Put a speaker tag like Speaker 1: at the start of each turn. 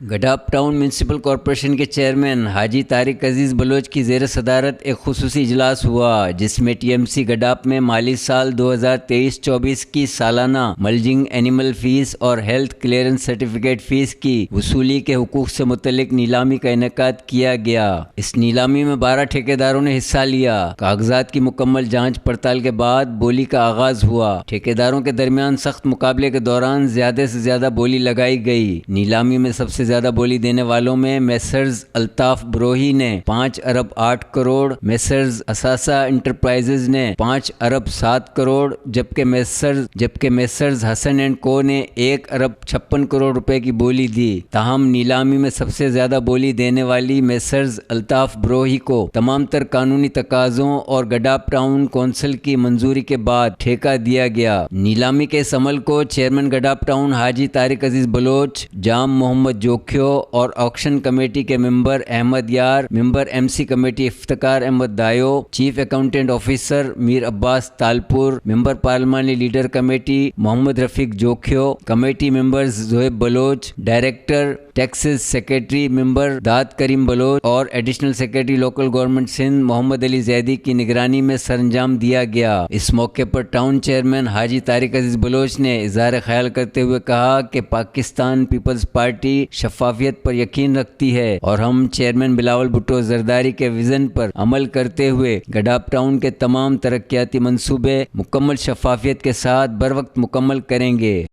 Speaker 1: گڈھاپ town municipal corporation کے chairman حاجی طارق عزیز بلوچ کی زیر صدارت ایک خصوصی اجلاس ہوا، جس میں ٹی ایم سی گڈھاپ میں مالی سال 2023-24 کی سالانہ ملجنگ اینیمل فیس اور ہیلتھ کلیئرنس سرٹیفکیٹ فیس کی وصولی کے حقوق سے متعلق نیلامی کا انعقاد کیا گیا۔ اس نیلامی میں 12 ٹھیکیداروں نے حصہ لیا۔ کاغذات کی مکمل جانچ پڑتال کے بعد بولی کا آغاز ہوا۔ ٹھیکیداروں کے درمیان سخت مقابلے کے دوران زیادہ سے زیادہ بولی لگائی گئی۔ نیلامی میں سب سے زیادہ بولی دینے والوں میں میسرز الطاف بروہی نے 5 ارب 8 کروڑ، میسرز اساسا انٹرپرائزز نے 5 ارب 7 کروڑ، جبکہ میسرز حسن اینڈ کو نے 1 ارب 56 کروڑ روپے کی بولی دی۔ تاہم نیلامی میں سب سے زیادہ بولی دینے والی میسرز الطاف بروہی کو تمام تر قانونی تقاضوں اور گڈھاپ ٹاؤن کونسل کی منظوری کے بعد ٹھیکہ دیا گیا۔ نیلامی کے اس عمل کو چیئرمین گڈھاپ ٹاؤن حاجی طارق عزیز بلوچ، جام محمد جوکھیو اور آکشن کمیٹی کے member Ahmed Yar, member M C committee Iftikhar Ahmed Dayo, chief accountant officer Mir Abbas Talpur, member پارلیمانی leader committee Muhammad Rafiq Jokhio, committee members Zohaib Baloch, director taxes secretary member Dad Karim Baloch اور additional secretary local government Sindh Muhammad Ali Zaidi کی نگرانی میں سر انجام دیا گیا۔ اس موقع پر ٹاؤن چیئرمین حاجی طارق عزیز بلوچ نے اظہار خیال کرتے ہوئے کہا کہ پاکستان پیپلز پارٹی شفافیت پر یقین رکھتی ہے اور ہم چیئرمین بلاول بھٹو زرداری کے وژن پر عمل کرتے ہوئے گڈھاپ ٹاؤن کے تمام ترقیاتی منصوبے مکمل شفافیت کے ساتھ بروقت مکمل کریں گے۔